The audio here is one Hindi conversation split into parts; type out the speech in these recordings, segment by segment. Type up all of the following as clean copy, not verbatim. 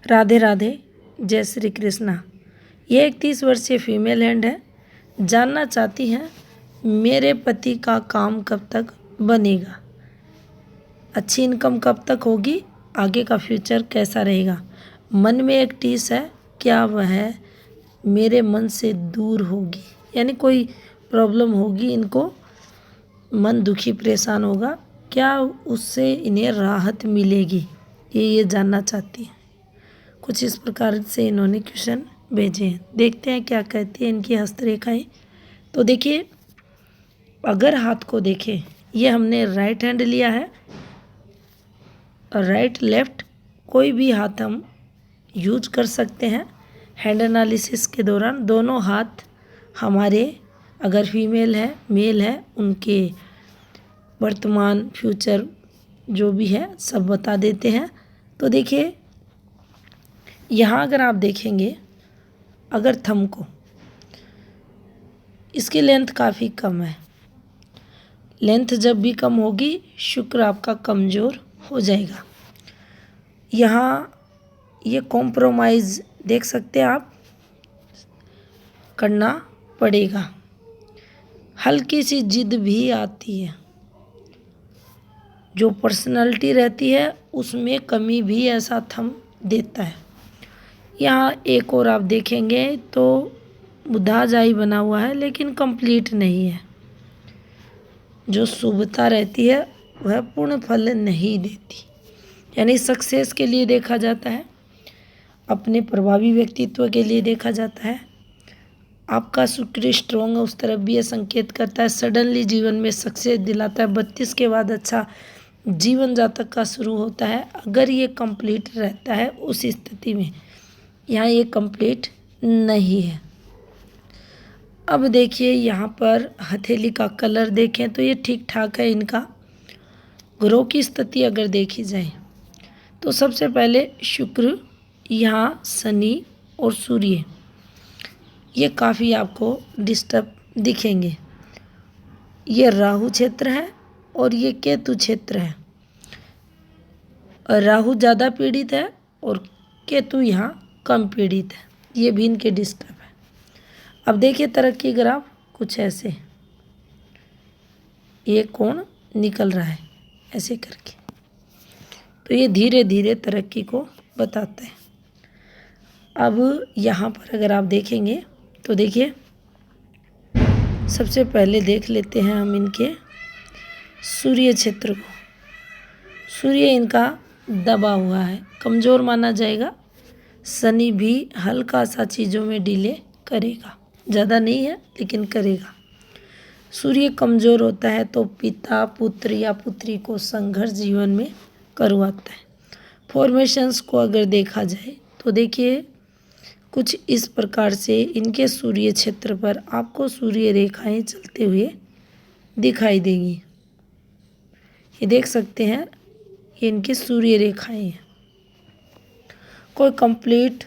राधे राधे, जय श्री कृष्णा। ये एक 30 वर्षीय फीमेल हैंड है। जानना चाहती हैं मेरे पति का काम कब तक बनेगा, अच्छी इनकम कब तक होगी, आगे का फ्यूचर कैसा रहेगा। मन में एक टीस है, क्या वह मेरे मन से दूर होगी, यानी कोई प्रॉब्लम होगी, इनको मन दुखी परेशान होगा, क्या उससे इन्हें राहत मिलेगी, ये जानना चाहती हैं। कुछ इस प्रकार से इन्होंने क्वेश्चन भेजे हैं। देखते हैं क्या कहती है इनकी हस्तरेखाएं। तो देखिए, अगर हाथ को देखें, ये हमने राइट हैंड लिया है, राइट लेफ्ट कोई भी हाथ हम यूज कर सकते हैं हैंड एनालिसिस के दौरान। दोनों हाथ हमारे, अगर फीमेल है मेल है, उनके वर्तमान फ्यूचर जो भी है सब बता देते हैं। तो देखिए, यहाँ अगर आप देखेंगे, अगर थंब को, इसकी लेंथ काफ़ी कम है। लेंथ जब भी कम होगी, शुक्र आपका कमज़ोर हो जाएगा। यहाँ ये कॉम्प्रोमाइज़ देख सकते हैं आप, करना पड़ेगा। हल्की सी जिद भी आती है, जो पर्सनालिटी रहती है उसमें कमी भी ऐसा थंब देता है। यहाँ एक और आप देखेंगे तो बुधाजाई बना हुआ है, लेकिन कंप्लीट नहीं है। जो शुभता रहती है वह पूर्ण फल नहीं देती, यानी सक्सेस के लिए देखा जाता है, अपने प्रभावी व्यक्तित्व के लिए देखा जाता है। आपका शुक्र स्ट्रॉन्ग है, उस तरफ भी यह संकेत करता है। सडनली जीवन में सक्सेस दिलाता है। 32 के बाद अच्छा जीवन जातक का शुरू होता है, अगर ये कंप्लीट रहता है उस स्थिति में। यहाँ ये कंप्लीट नहीं है। अब देखिए, यहाँ पर हथेली का कलर देखें तो ये ठीक ठाक है इनका। ग्रह की स्थिति अगर देखी जाए तो सबसे पहले शुक्र, यहाँ शनि और सूर्य, ये काफ़ी आपको डिस्टर्ब दिखेंगे। ये राहु क्षेत्र है और ये केतु क्षेत्र है। राहु ज़्यादा पीड़ित है और केतु यहाँ कम पीड़ित है, ये भी इनके डिस्टर्ब है। अब देखिए तरक्की ग्राफ कुछ ऐसे, ये कोण निकल रहा है ऐसे करके, तो ये धीरे धीरे तरक्की को बताता है। अब यहाँ पर अगर आप देखेंगे तो देखिए, सबसे पहले देख लेते हैं हम इनके सूर्य क्षेत्र को। सूर्य इनका दबा हुआ है, कमज़ोर माना जाएगा। शनि भी हल्का सा चीज़ों में डिले करेगा, ज़्यादा नहीं है लेकिन करेगा। सूर्य कमज़ोर होता है तो पिता पुत्र या पुत्री को संघर्ष जीवन में करवाता है। फॉर्मेशंस को अगर देखा जाए तो देखिए, कुछ इस प्रकार से इनके सूर्य क्षेत्र पर आपको सूर्य रेखाएं चलते हुए दिखाई देंगी। ये देख सकते हैं, ये इनकी सूर्य रेखाएं हैं। कोई कंप्लीट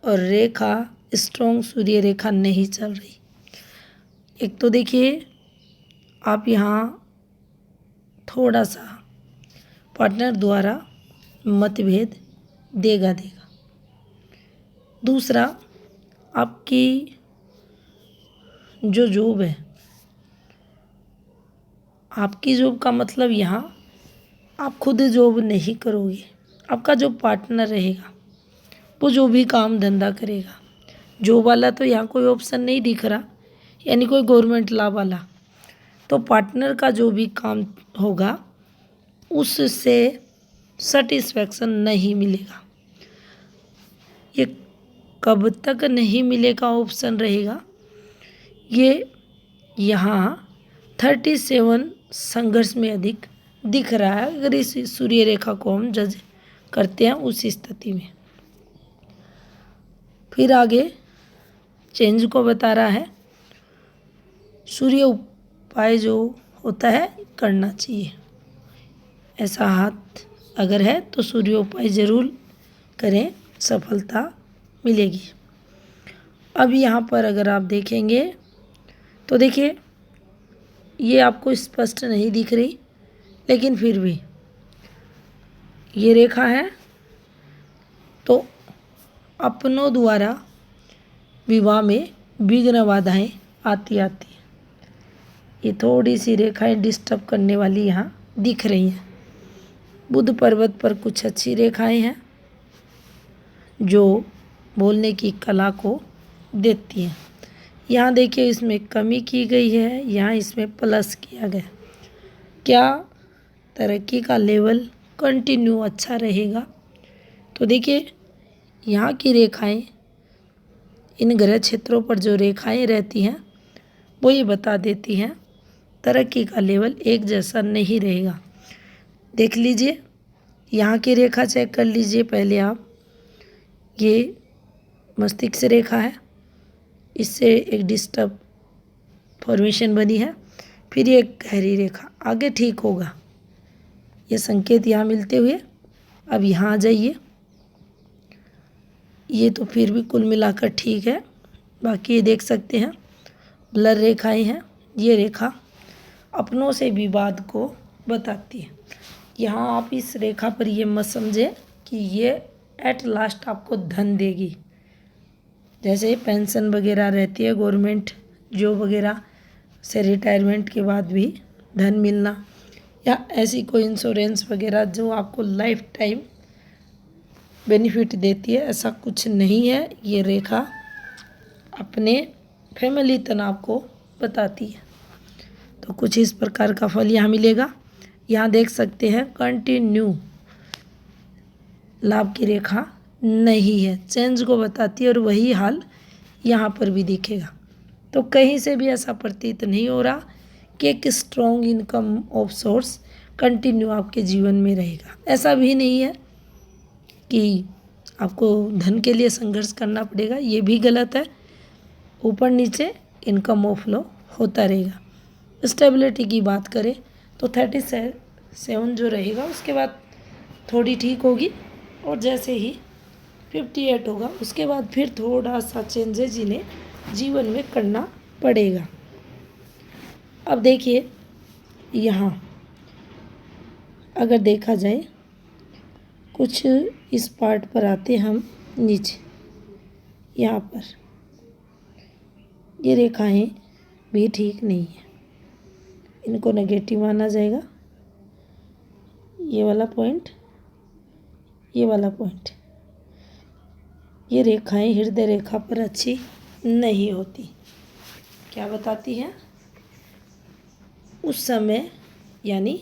और रेखा, स्ट्रॉन्ग सूर्य रेखा नहीं चल रही। एक तो देखिए, आप यहाँ थोड़ा सा पार्टनर द्वारा मतभेद देगा। दूसरा, आपकी जो जॉब है, आपकी जॉब का मतलब यहाँ आप खुद जॉब नहीं करोगे, आपका जो पार्टनर रहेगा वो जो भी काम धंधा करेगा। जॉब वाला तो यहाँ कोई ऑप्शन नहीं दिख रहा, यानी कोई गवर्नमेंट लॉ वाला। तो पार्टनर का जो भी काम होगा उससे सेटिस्फैक्शन नहीं मिलेगा। ये कब तक नहीं मिलेगा ऑप्शन रहेगा, ये यहाँ 37 संघर्ष में अधिक दिख रहा है, अगर इस सूर्य रेखा को हम जज करते हैं उस स्थिति में। फिर आगे चेंज को बता रहा है। सूर्य उपाय जो होता है करना चाहिए, ऐसा हाथ अगर है तो सूर्य उपाय जरूर करें, सफलता मिलेगी। अब यहाँ पर अगर आप देखेंगे तो देखिए, ये आपको स्पष्ट नहीं दिख रही, लेकिन फिर भी ये रेखा है तो अपनों द्वारा विवाह में विघ्न बाधाएं आती है। ये थोड़ी सी रेखाएं डिस्टर्ब करने वाली यहाँ दिख रही हैं। बुध पर्वत पर कुछ अच्छी रेखाएं हैं जो बोलने की कला को देती हैं। यहाँ देखिए इसमें कमी की गई है, यहाँ इसमें प्लस किया गया। क्या तरक्की का लेवल कंटिन्यू अच्छा रहेगा? तो देखिए यहाँ की रेखाएं, इन ग्रह क्षेत्रों पर जो रेखाएं रहती हैं वो ये बता देती हैं तरक्की का लेवल एक जैसा नहीं रहेगा। देख लीजिए, यहाँ की रेखा चेक कर लीजिए पहले आप। ये मस्तिष्क रेखा है, इससे एक डिस्टर्ब फॉर्मेशन बनी है। फिर ये गहरी रेखा, आगे ठीक होगा, ये संकेत यहाँ मिलते हुए अब यहाँ आ जाइए। ये तो फिर भी कुल मिलाकर ठीक है। बाकी ये देख सकते हैं ब्लर रेखाएं हैं। ये रेखा अपनों से विवाद को बताती है। यहाँ आप इस रेखा पर ये मत समझे कि ये एट लास्ट आपको धन देगी। जैसे पेंशन वगैरह रहती है, गवर्नमेंट जॉब वगैरह से रिटायरमेंट के बाद भी धन मिलना, या ऐसी कोई इंश्योरेंस वगैरह जो आपको लाइफ टाइम बेनिफिट देती है, ऐसा कुछ नहीं है। ये रेखा अपने फैमिली तनाव को बताती है। तो कुछ इस प्रकार का फल यहाँ मिलेगा। यहाँ देख सकते हैं कंटिन्यू लाभ की रेखा नहीं है, चेंज को बताती है, और वही हाल यहाँ पर भी दिखेगा। तो कहीं से भी ऐसा प्रतीत नहीं हो रहा कि एक strong income of source continue आपके जीवन में रहेगा। ऐसा भी नहीं है कि आपको धन के लिए संघर्ष करना पड़ेगा, ये भी गलत है। ऊपर नीचे इनकम ऑफ फ्लो होता रहेगा। स्टेबिलिटी की बात करें तो 37 जो रहेगा उसके बाद थोड़ी ठीक होगी, और जैसे ही 58 होगा उसके बाद फिर थोड़ा सा चेंजेज इन्हें जीवन में करना पड़ेगा। अब देखिए यहाँ अगर देखा जाए, कुछ इस पार्ट पर आते हम नीचे, यहाँ पर ये रेखाएं भी ठीक नहीं है, इनको नेगेटिव माना जाएगा। ये वाला पॉइंट, ये वाला पॉइंट, ये रेखाएं हृदय रेखा पर अच्छी नहीं होती। क्या बताती हैं? उस समय, यानी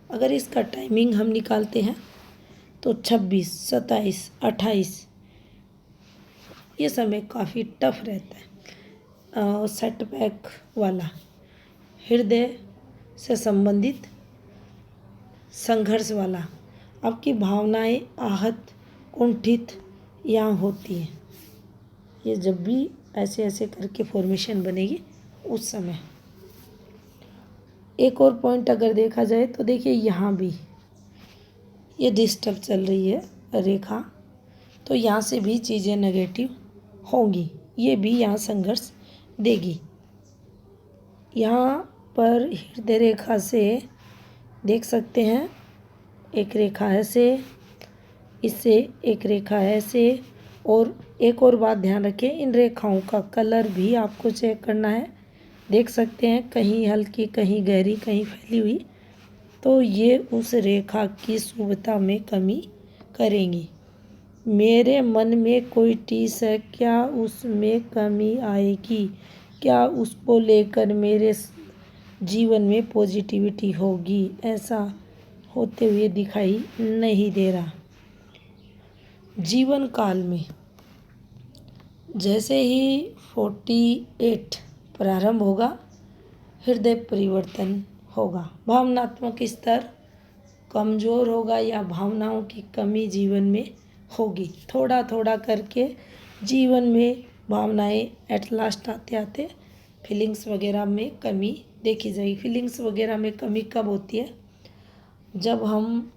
अगर इसका टाइमिंग हम निकालते हैं तो 26, 27, 28 ये समय काफ़ी टफ रहता है, सेटबैक वाला, हृदय से संबंधित संघर्ष वाला। आपकी भावनाएं आहत, कुंठित यहाँ होती हैं। ये जब भी ऐसे ऐसे करके फॉर्मेशन बनेगी उस समय। एक और पॉइंट अगर देखा जाए तो देखिए यहाँ भी ये डिस्टर्ब चल रही है रेखा, तो यहाँ से भी चीज़ें नेगेटिव होंगी, ये भी यहाँ संघर्ष देगी। यहाँ पर हृदय रेखा से देख सकते हैं एक रेखा ऐसे, इससे एक रेखा ऐसे, और एक और बात ध्यान रखें, इन रेखाओं का कलर भी आपको चेक करना है। देख सकते हैं कहीं हल्की, कहीं गहरी, कहीं फैली हुई, तो ये उस रेखा की शुभता में कमी करेंगी। मेरे मन में कोई टीस है, क्या उसमें कमी आएगी? क्या उसको लेकर मेरे जीवन में पॉजिटिविटी होगी? ऐसा होते हुए दिखाई नहीं दे रहा। जीवन काल में जैसे ही 48 प्रारंभ होगा, हृदय परिवर्तन होगा। भावनात्मक स्तर कमज़ोर होगा या भावनाओं की कमी जीवन में होगी। थोड़ा थोड़ा करके जीवन में भावनाएं एट लास्ट आते आते फीलिंग्स वगैरह में कमी देखी जाएगी। फीलिंग्स वगैरह में कमी कब होती है? जब हम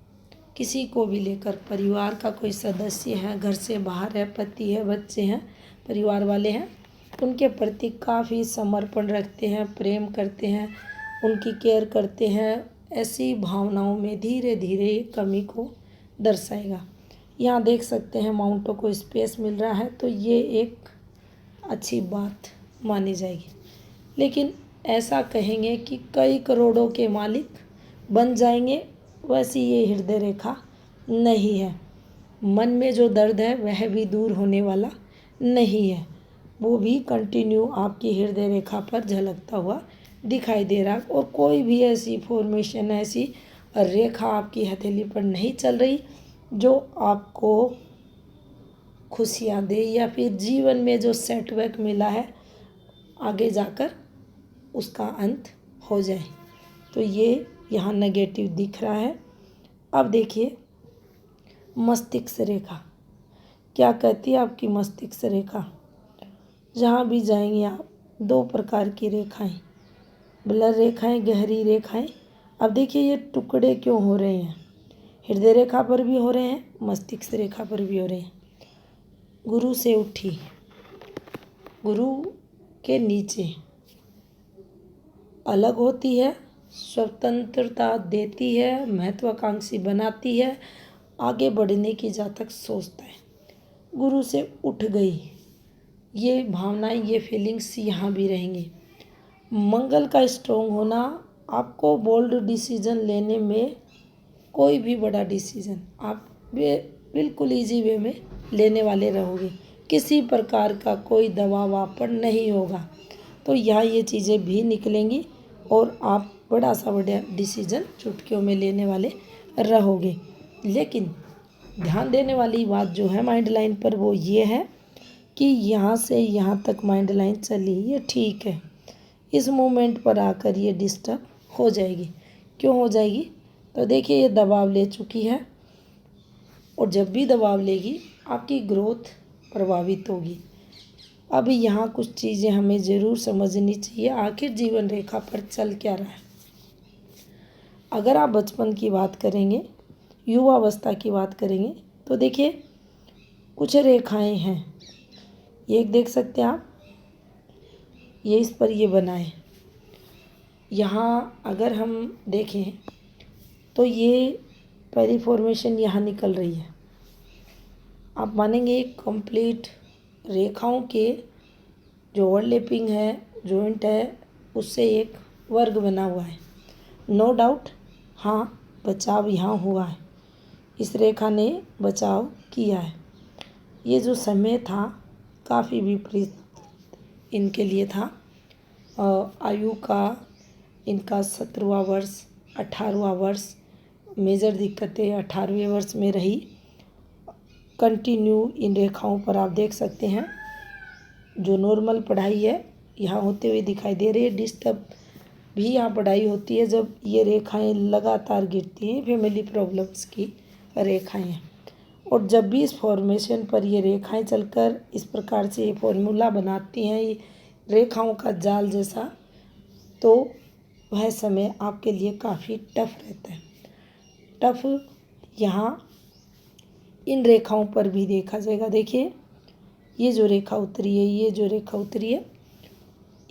किसी को भी लेकर, परिवार का कोई सदस्य है, घर से बाहर है, पति है, बच्चे हैं, परिवार वाले हैं, उनके प्रति काफ़ी समर्पण रखते हैं, प्रेम करते हैं, उनकी केयर करते हैं, ऐसी भावनाओं में धीरे धीरे कमी को दर्शाएगा। यहाँ देख सकते हैं माउंटों को स्पेस मिल रहा है, तो ये एक अच्छी बात मानी जाएगी। लेकिन ऐसा कहेंगे कि कई करोड़ों के मालिक बन जाएंगे, वैसी ये हृदय रेखा नहीं है। मन में जो दर्द है वह भी दूर होने वाला नहीं है, वो भी कंटिन्यू आपकी हृदय रेखा पर झलकता हुआ दिखाई दे रहा है। और कोई भी ऐसी फॉर्मेशन, ऐसी रेखा आपकी हथेली पर नहीं चल रही जो आपको खुशियाँ दे या फिर जीवन में जो सेटबैक मिला है आगे जाकर उसका अंत हो जाए। तो ये यहाँ नेगेटिव दिख रहा है। अब देखिए मस्तिष्क रेखा क्या कहती है। आपकी मस्तिष्क रेखा, जहाँ भी जाएंगे आप, दो प्रकार की रेखाएं, ब्लर रेखाएं, गहरी रेखाएं। अब देखिए ये टुकड़े क्यों हो रहे हैं, हृदय रेखा पर भी हो रहे हैं, मस्तिष्क रेखा पर भी हो रहे हैं। गुरु से उठी, गुरु के नीचे अलग होती है, स्वतंत्रता देती है, महत्वाकांक्षी बनाती है, आगे बढ़ने की जहाँ तक सोचता है। गुरु से उठ गई, ये भावनाएं, ये फीलिंग्स यहाँ भी रहेंगी। मंगल का स्ट्रॉन्ग होना आपको बोल्ड डिसीजन लेने में, कोई भी बड़ा डिसीजन आप बिल्कुल इजी वे में लेने वाले रहोगे, किसी प्रकार का कोई दबाव आप पर नहीं होगा। तो यहाँ ये चीज़ें भी निकलेंगी और आप बड़ा सा बड़ा डिसीजन चुटकियों में लेने वाले रहोगे। लेकिन ध्यान देने वाली बात जो है माइंड लाइन पर, वो ये है कि यहाँ से यहाँ तक माइंड लाइन चली, ये ठीक है। इस मोमेंट पर आकर ये डिस्टर्ब हो जाएगी। क्यों हो जाएगी? तो देखिए ये दबाव ले चुकी है, और जब भी दबाव लेगी आपकी ग्रोथ प्रभावित होगी। अब यहाँ कुछ चीज़ें हमें ज़रूर समझनी चाहिए, आखिर जीवन रेखा पर चल क्या रहा है। अगर आप बचपन की बात करेंगे, युवावस्था की बात करेंगे, तो देखिए कुछ रेखाएं हैं, ये देख सकते हैं आप, ये इस पर ये बना है। यहाँ अगर हम देखें तो ये पहली फॉर्मेशन यहाँ निकल रही है। आप मानेंगे कंप्लीट रेखाओं के जो ओवरलैपिंग है, जॉइंट है, उससे एक वर्ग बना हुआ है। नो डाउट, हाँ बचाव यहाँ हुआ है, इस रेखा ने बचाव किया है। ये जो समय था काफ़ी विपरीत इनके लिए था। आयु का इनका 17वां वर्ष, 18वां वर्ष, मेजर दिक्कतें 18वें वर्ष में रही। कंटिन्यू इन रेखाओं पर आप देख सकते हैं जो नॉर्मल पढ़ाई है यहाँ होते हुए दिखाई दे रही है। डिस्टर्ब भी यहाँ पढ़ाई होती है जब ये रेखाएं लगातार गिरती हैं, फैमिली प्रॉब्लम्स की रेखाएं हैं। और जब भी इस फॉर्मेशन पर ये रेखाएं चलकर इस प्रकार से ये फॉर्मूला बनाती हैं, ये रेखाओं का जाल जैसा, तो वह समय आपके लिए काफ़ी टफ रहता है। टफ यहाँ इन रेखाओं पर भी देखा जाएगा। देखिए ये जो रेखा उतरी है, ये जो रेखा उतरी है,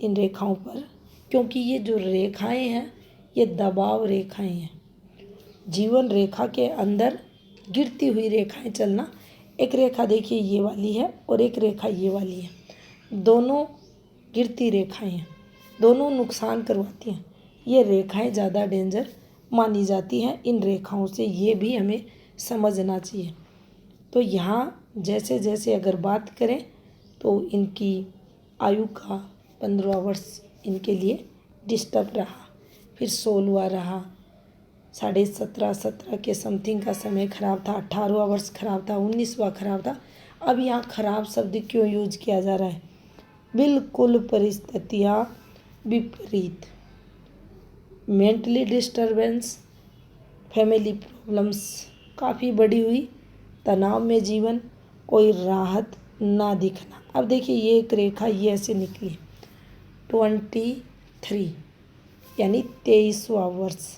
इन रेखाओं पर, क्योंकि ये जो रेखाएं हैं ये दबाव रेखाएं हैं। जीवन रेखा के अंदर गिरती हुई रेखाएं चलना, एक रेखा देखिए ये वाली है और एक रेखा ये वाली है, दोनों गिरती रेखाएं हैं, दोनों नुकसान करवाती हैं। ये रेखाएं ज़्यादा डेंजर मानी जाती हैं इन रेखाओं से, ये भी हमें समझना चाहिए। तो यहाँ जैसे जैसे अगर बात करें तो इनकी आयु का 15वां वर्ष इनके लिए डिस्टर्ब रहा, फिर 16वां रहा, 17.5 के समथिंग का समय खराब था, 18वां वर्ष खराब था, 19वां खराब था। अब यहाँ खराब शब्द क्यों यूज किया जा रहा है? बिल्कुल परिस्थितियाँ विपरीत, मेंटली डिस्टर्बेंस, फैमिली प्रॉब्लम्स काफ़ी बढ़ी हुई, तनाव में जीवन, कोई राहत ना दिखना। अब देखिए ये एक रेखा ये ऐसे निकली 23 यानी 23वां वर्ष।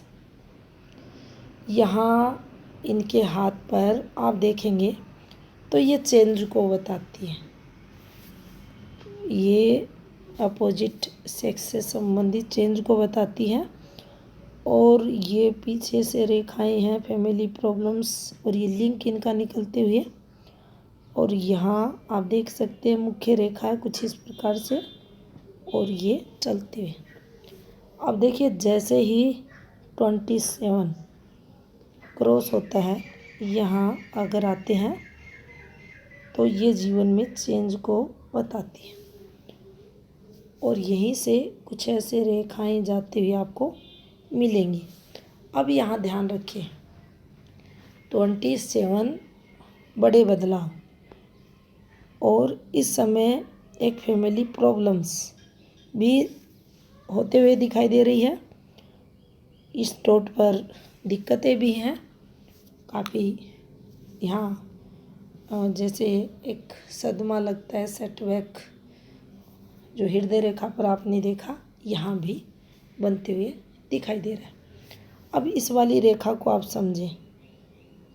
यहाँ इनके हाथ पर आप देखेंगे तो ये चेंज को बताती है, ये अपोजिट सेक्स से संबंधित चेंज को बताती है। और ये पीछे से रेखाएं हैं फैमिली प्रॉब्लम्स, और ये लिंक इनका निकलते हुए, और यहाँ आप देख सकते हैं मुख्य रेखा है कुछ इस प्रकार से, और ये चलते हुए। अब देखिए जैसे ही 27 क्रॉस होता है, यहाँ अगर आते हैं तो ये जीवन में चेंज को बताती है, और यहीं से कुछ ऐसे रेखाएं जाते हुए आपको मिलेंगी। अब यहाँ ध्यान रखिए 27 बड़े बदलाव, और इस समय एक फैमिली प्रॉब्लम्स भी होते हुए दिखाई दे रही है। इस डॉट पर दिक्कतें भी हैं काफ़ी, यहाँ जैसे एक सदमा लगता है, सेटबैक जो हृदय रेखा पर आपने देखा, यहाँ भी बनते हुए दिखाई दे रहा है। अब इस वाली रेखा को आप समझें,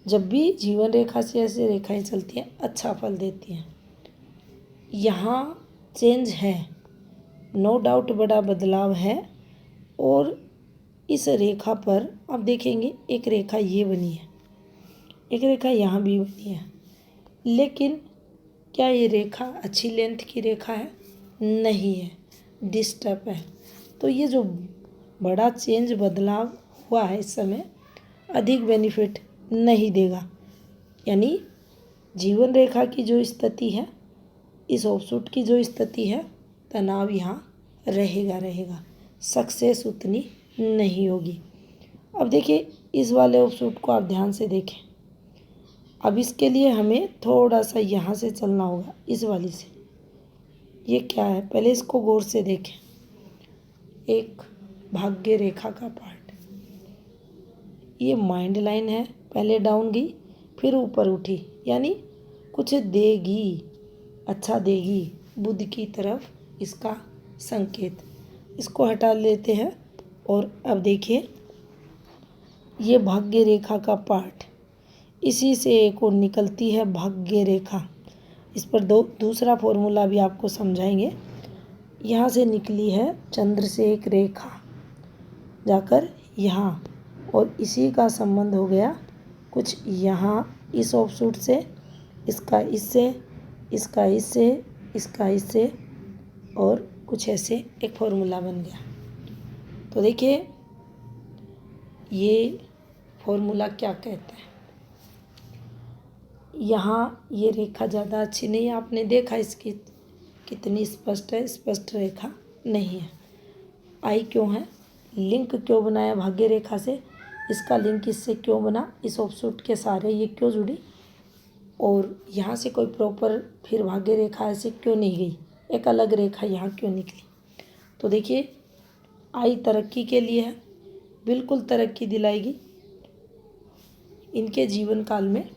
जब भी जीवन रेखा से ऐसे रेखाएं चलती हैं अच्छा फल देती हैं। यहाँ चेंज है, नो डाउट बड़ा बदलाव है, और इस रेखा पर आप देखेंगे एक रेखा ये बनी है, एक रेखा यहाँ भी बनी है, लेकिन क्या ये रेखा अच्छी लेंथ की रेखा है? नहीं है, डिस्टर्ब है। तो ये जो बड़ा चेंज बदलाव हुआ है इस समय अधिक बेनिफिट नहीं देगा, यानी जीवन रेखा की जो स्थिति है, इस ऑफशूट की जो स्थिति है, तनाव यहाँ रहेगा, सक्सेस उतनी नहीं होगी। अब देखिए इस वाले ऑफशूट को आप ध्यान से देखें। अब इसके लिए हमें थोड़ा सा यहाँ से चलना होगा, इस वाली से। ये क्या है पहले इसको गौर से देखें। एक भाग्य रेखा का पार्ट, ये माइंड लाइन है, पहले डाउन गई फिर ऊपर उठी, यानी कुछ देगी, अच्छा देगी, बुध की तरफ इसका संकेत। इसको हटा लेते हैं, और अब देखिए ये भाग्य रेखा का पार्ट, इसी से एक और निकलती है भाग्य रेखा। इस पर दूसरा फॉर्मूला भी आपको समझाएंगे। यहाँ से निकली है चंद्र से एक रेखा जाकर यहाँ, और इसी का संबंध हो गया कुछ यहाँ इस ऑफशूट से, इसका इससे, इसका इससे, इसका इससे, और कुछ ऐसे एक फॉर्मूला बन गया। तो देखिए ये फॉर्मूला क्या कहता है। यहाँ ये रेखा ज़्यादा अच्छी नहीं है, आपने देखा इसकी कितनी स्पष्ट है, स्पष्ट रेखा नहीं है। आई क्यों है, लिंक क्यों बनाया भाग्य रेखा से, इसका लिंक इससे क्यों बना, इस ऑफशूट के सारे ये क्यों जुड़ी, और यहाँ से कोई प्रॉपर फिर भाग्य रेखा ऐसे क्यों नहीं गई, एक अलग रेखा यहाँ क्यों निकली। तो देखिए आई तरक्की के लिए है, बिल्कुल तरक्की दिलाएगी। इनके जीवन काल में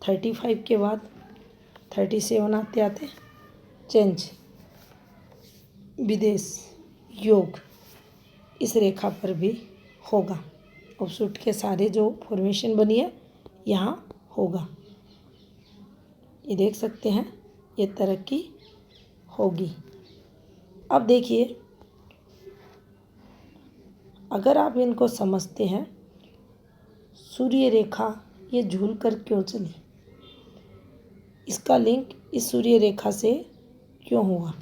35 के बाद 37 आते आते चेंज, विदेश योग इस रेखा पर भी होगा। ऑफशूट के सारे जो फॉर्मेशन बनी है यहाँ होगा, ये देख सकते हैं, ये तरक्की होगी। अब देखिए अगर आप इनको समझते हैं, सूर्य रेखा ये झूल कर क्यों चली, इसका लिंक इस सूर्य रेखा से क्यों हुआ।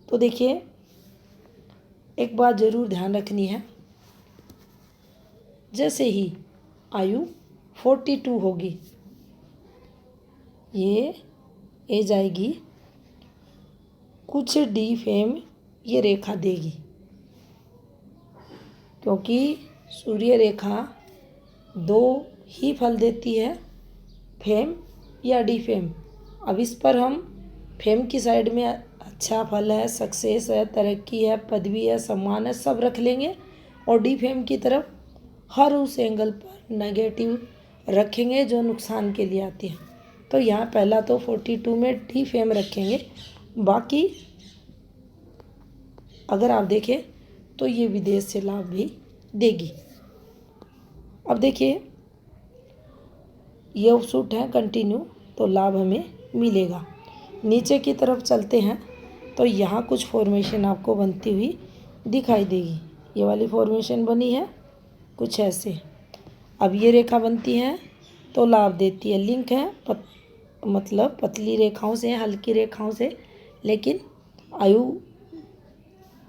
तो देखिए एक बात ज़रूर ध्यान रखनी है, जैसे ही आयु 42 होगी, ये एज आएगी, कुछ डी फेम ये रेखा देगी, क्योंकि सूर्य रेखा 2 ही फल देती है, फेम या डी फेम। अब इस पर हम फेम की साइड में अच्छा फल है, सक्सेस है, तरक्की है, पदवी है, सम्मान है, सब रख लेंगे, और डी फेम की तरफ हर उस एंगल पर नेगेटिव रखेंगे जो नुकसान के लिए आती है। तो यहाँ पहला तो 42 में डी फेम रखेंगे, बाकी अगर आप देखें तो ये विदेश से लाभ भी देगी। अब देखिए ये ऑफशूट है कंटिन्यू, तो लाभ हमें मिलेगा। नीचे की तरफ चलते हैं तो यहाँ कुछ फॉर्मेशन आपको बनती हुई दिखाई देगी। ये वाली फॉर्मेशन बनी है कुछ ऐसे। अब ये रेखा बनती है तो लाभ देती है, लिंक है मतलब पतली रेखाओं से, हल्की रेखाओं से, लेकिन आयु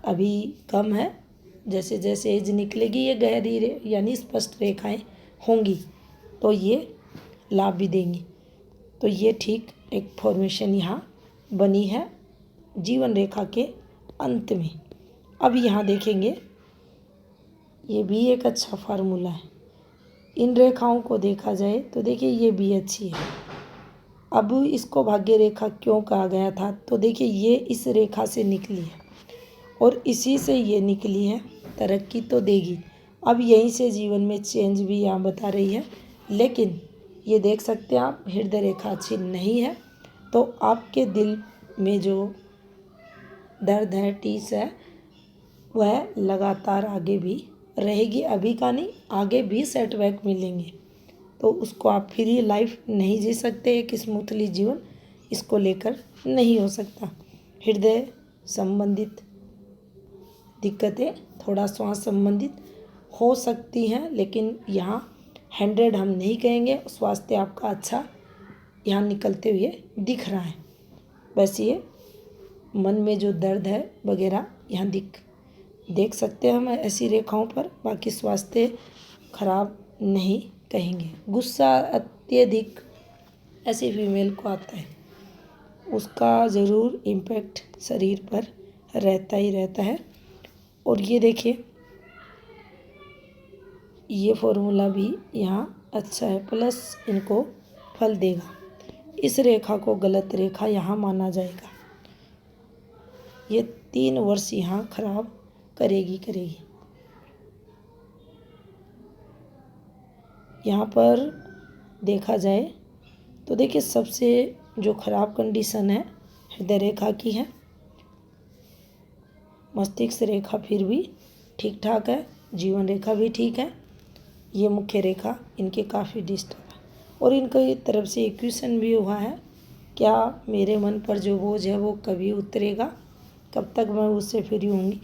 अभी कम है। जैसे जैसे एज निकलेगी ये गहरी यानी स्पष्ट रेखाएं होंगी तो ये लाभ भी देंगी। तो ये ठीक एक फॉर्मेशन यहाँ बनी है जीवन रेखा के अंत में। अब यहाँ देखेंगे ये भी एक अच्छा फार्मूला है। इन रेखाओं को देखा जाए तो देखिए ये भी अच्छी है। अब इसको भाग्य रेखा क्यों कहा गया था, तो देखिए ये इस रेखा से निकली है और इसी से ये निकली है, तरक्की तो देगी। अब यहीं से जीवन में चेंज भी यहाँ बता रही है, लेकिन ये देख सकते हैं आप हृदय रेखा अच्छी नहीं है तो आपके दिल में जो दर्द है, टीस है, वह लगातार आगे भी रहेगी। अभी का नहीं, आगे भी सेटबैक मिलेंगे तो उसको आप फ्री लाइफ नहीं जी सकते, एक स्मूथली जीवन इसको लेकर नहीं हो सकता। हृदय संबंधित दिक्कतें थोड़ा श्वास संबंधित हो सकती हैं, लेकिन यहाँ 100 हम नहीं कहेंगे। स्वास्थ्य आपका अच्छा यहाँ निकलते हुए दिख रहा है। बस ये मन में जो दर्द है वगैरह यहाँ देख सकते हैं हम ऐसी रेखाओं पर, बाकी स्वास्थ्य खराब नहीं कहेंगे। गुस्सा अत्यधिक ऐसी फीमेल को आता है, उसका ज़रूर इम्पैक्ट शरीर पर रहता ही रहता है। और ये देखिए ये फॉर्मूला भी यहाँ अच्छा है, प्लस इनको फल देगा। इस रेखा को गलत रेखा यहाँ माना जाएगा। ये 3 वर्ष यहाँ खराब करेगी। यहाँ पर देखा जाए तो देखिए सबसे जो खराब कंडीशन है हृदय रेखा की है। मस्तिष्क रेखा फिर भी ठीक ठाक है, जीवन रेखा भी ठीक है। ये मुख्य रेखा इनके काफ़ी डिस्टर्ब है और इनकी तरफ से इक्वेशन भी हुआ है, क्या मेरे मन पर जो बोझ है वो कभी उतरेगा, कब तक मैं उससे फ्री होंगी,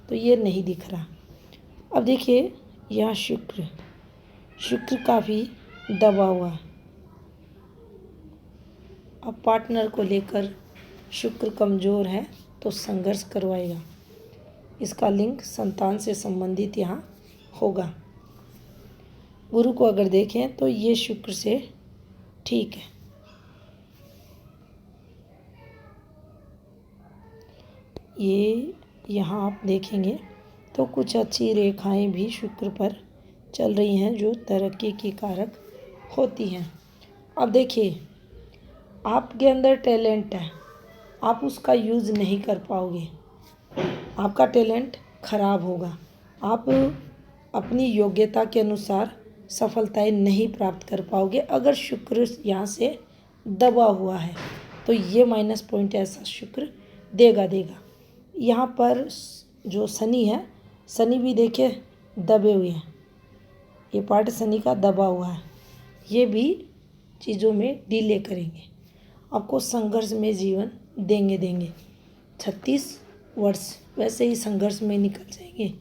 तो ये नहीं दिख रहा। अब देखिए यहाँ शुक्र काफ़ी दबा हुआ है। अब पार्टनर को लेकर शुक्र कमज़ोर है तो संघर्ष करवाएगा। इसका लिंक संतान से संबंधित यहाँ होगा। गुरु को अगर देखें तो ये शुक्र से ठीक है। ये यहाँ आप देखेंगे तो कुछ अच्छी रेखाएं भी शुक्र पर चल रही हैं जो तरक्की की कारक होती हैं। अब देखिए आपके अंदर टैलेंट है, आप उसका यूज़ नहीं कर पाओगे, आपका टैलेंट खराब होगा, आप अपनी योग्यता के अनुसार सफलताएं नहीं प्राप्त कर पाओगे अगर शुक्र यहाँ से दबा हुआ है। तो ये माइनस पॉइंट ऐसा शुक्र देगा। यहाँ पर जो शनि है, शनि भी देखिए दबे हुए हैं, ये पार्ट शनि का दबा हुआ है, ये भी चीज़ों में डिले करेंगे, आपको संघर्ष में जीवन देंगे। 36 वर्ष वैसे ही संघर्ष में निकल जाएंगे,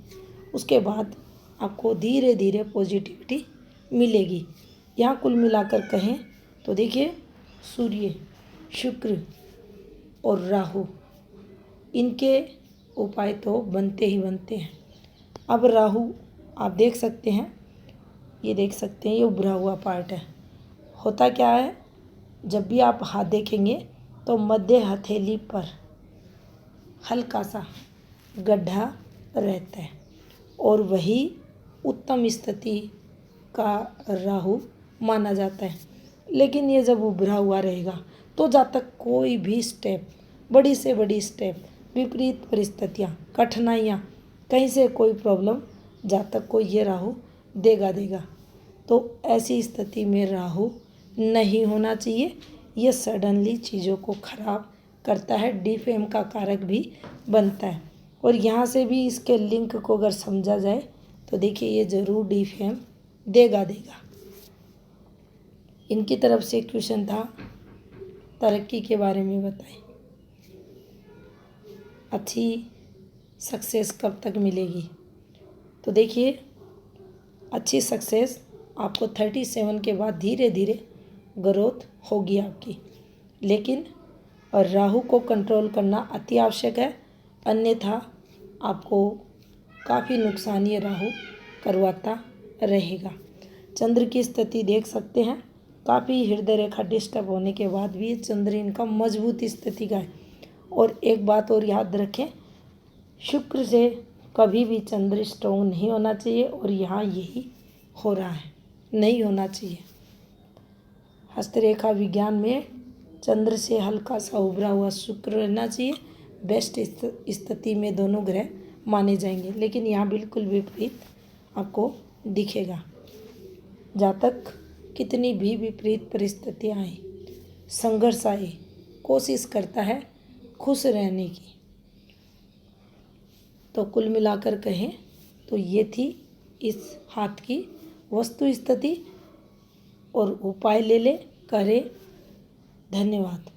उसके बाद आपको धीरे धीरे पॉजिटिविटी मिलेगी। यहाँ कुल मिलाकर कहें तो देखिए सूर्य, शुक्र और राहु, इनके उपाय तो बनते ही बनते हैं। अब राहु आप देख सकते हैं, ये देख सकते हैं ये उभरा हुआ पार्ट है। होता क्या है, जब भी आप हाथ देखेंगे तो मध्य हथेली पर हल्का सा गड्ढा रहता है और वही उत्तम स्थिति का राहु माना जाता है। लेकिन ये जब उभरा हुआ रहेगा तो जब तक कोई भी स्टेप, बड़ी से बड़ी स्टेप, विपरीत परिस्थितियाँ, कठिनाइयाँ, कहीं से कोई प्रॉब्लम, जब तक कोई ये राहु देगा। तो ऐसी स्थिति में राहु नहीं होना चाहिए, ये सडनली चीज़ों को खराब करता है, डिफेम का कारक भी बनता है। और यहाँ से भी इसके लिंक को अगर समझा जाए तो देखिए ये ज़रूर डिफेम देगा। इनकी तरफ से क्वेश्चन था तरक्की के बारे में बताएं, अच्छी सक्सेस कब तक मिलेगी। तो देखिए अच्छी सक्सेस आपको 37 के बाद धीरे धीरे ग्रोथ होगी आपकी। लेकिन राहु को कंट्रोल करना अति आवश्यक है, अन्यथा आपको काफ़ी नुकसान ये राहु करवाता रहेगा। चंद्र की स्थिति देख सकते हैं, काफ़ी हृदय रेखा डिस्टर्ब होने के बाद भी चंद्र इनका मजबूत स्थिति का है। और एक बात और याद रखें, शुक्र से कभी भी चंद्र स्ट्रॉन्ग नहीं होना चाहिए, और यहाँ यही हो रहा है, नहीं होना चाहिए। हस्तरेखा विज्ञान में चंद्र से हल्का सा उभरा हुआ शुक्र रहना चाहिए, बेस्ट स्थिति में दोनों ग्रह माने जाएंगे। लेकिन यहाँ बिल्कुल विपरीत आपको दिखेगा। जातक कितनी भी विपरीत परिस्थितियाँ आए, संघर्ष आए, कोशिश करता है खुश रहने की। तो कुल मिलाकर कहें तो ये थी इस हाथ की वस्तु स्थिति, और उपाय ले ले करे। धन्यवाद।